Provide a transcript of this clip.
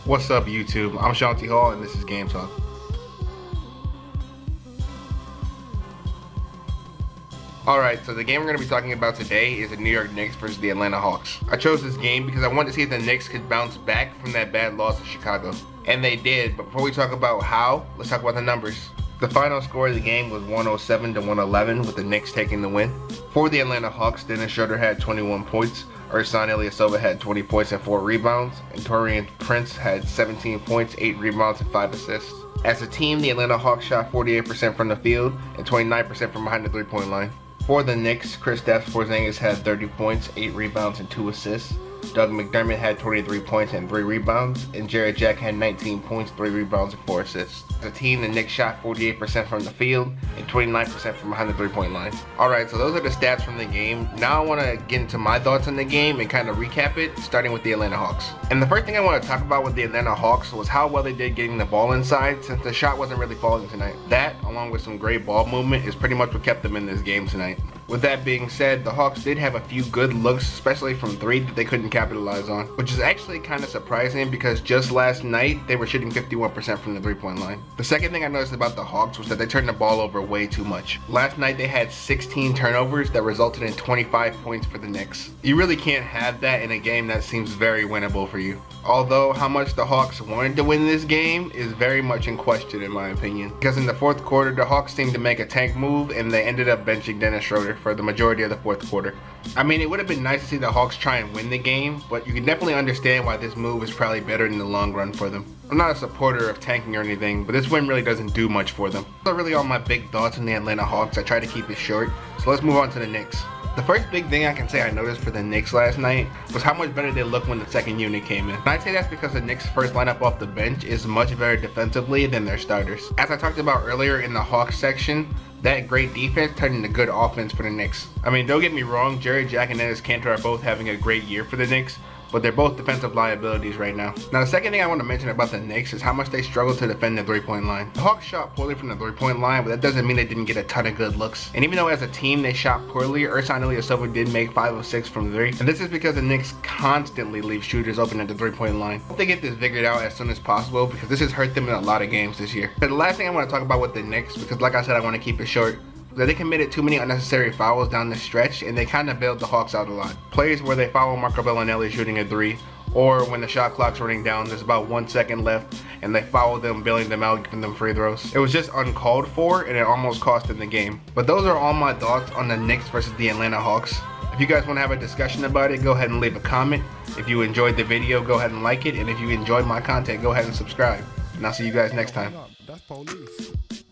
What's up, YouTube? I'm Shanti Hall, and this is Game Talk. Alright, so the game we're going to be talking about today is the New York Knicks versus the Atlanta Hawks. I chose this game because I wanted to see if the Knicks could bounce back from that bad loss to Chicago. And they did, but before we talk about how, let's talk about the numbers. The final score of the game was 107 to 111, with the Knicks taking the win. For the Atlanta Hawks, Dennis Schroeder had 21 points, Ersan Ilyasova had 20 points and 4 rebounds, and Taurean Prince had 17 points, 8 rebounds, and 5 assists. As a team, the Atlanta Hawks shot 48% from the field and 29% from behind the three-point line. For the Knicks, Kristaps Porzingis had 30 points, 8 rebounds, and 2 assists. Doug McDermott had 23 points and 3 rebounds, and Jarrett Jack had 19 points, 3 rebounds, and 4 assists. As a team, the Knicks shot 48% from the field and 29% from behind the three-point line. Alright, so those are the stats from the game. Now I want to get into my thoughts on the game and kind of recap it, starting with the Atlanta Hawks. And the first thing I want to talk about with the Atlanta Hawks was how well they did getting the ball inside, since the shot wasn't really falling tonight. That, along with some great ball movement, is pretty much what kept them in this game tonight. With that being said, the Hawks did have a few good looks, especially from 3, that they couldn't capitalize on, which is actually kind of surprising because just last night they were shooting 51% from the three-point line. The second thing I noticed about the Hawks was that they turned the ball over way too much. Last night they had 16 turnovers that resulted in 25 points for the Knicks. You really can't have that in a game that seems very winnable for you. Although how much the Hawks wanted to win this game is very much in question in my opinion, because in the fourth quarter the Hawks seemed to make a tank move and they ended up benching Dennis Schroeder for the majority of the fourth quarter. I mean, it would have been nice to see the Hawks try and win the game, but you can definitely understand why this move is probably better in the long run for them. I'm not a supporter of tanking or anything, but this win really doesn't do much for them. Those are really all my big thoughts on the Atlanta Hawks. I try to keep it short, so let's move on to the Knicks. The first big thing I can say I noticed for the Knicks last night was how much better they looked when the second unit came in. And I'd say that's because the Knicks' first lineup off the bench is much better defensively than their starters. As I talked about earlier in the Hawks section, that great defense turned into good offense for the Knicks. I mean, don't get me wrong, Jarrett Jack and Enes Kanter are both having a great year for the Knicks, but they're both defensive liabilities right now. Now, the second thing I want to mention about the Knicks is how much they struggle to defend the three-point line. The Hawks shot poorly from the three-point line, but that doesn't mean they didn't get a ton of good looks. And even though as a team they shot poorly, Ersan Ilyasova did make 5 of 6 from 3. And this is because the Knicks constantly leave shooters open at the three-point line. I hope they get this figured out as soon as possible, because this has hurt them in a lot of games this year. But the last thing I want to talk about with the Knicks, because like I said, I want to keep it short, that they committed too many unnecessary fouls down the stretch, and they kind of bailed the Hawks out a lot. Plays where they foul Marco Bellinelli shooting a 3, or when the shot clock's running down, there's about 1 second left, and they foul them, bailing them out, giving them free throws. It was just uncalled for, and it almost cost them the game. But those are all my thoughts on the Knicks versus the Atlanta Hawks. If you guys want to have a discussion about it, go ahead and leave a comment. If you enjoyed the video, go ahead and like it, and if you enjoyed my content, go ahead and subscribe. And I'll see you guys next time. That's police.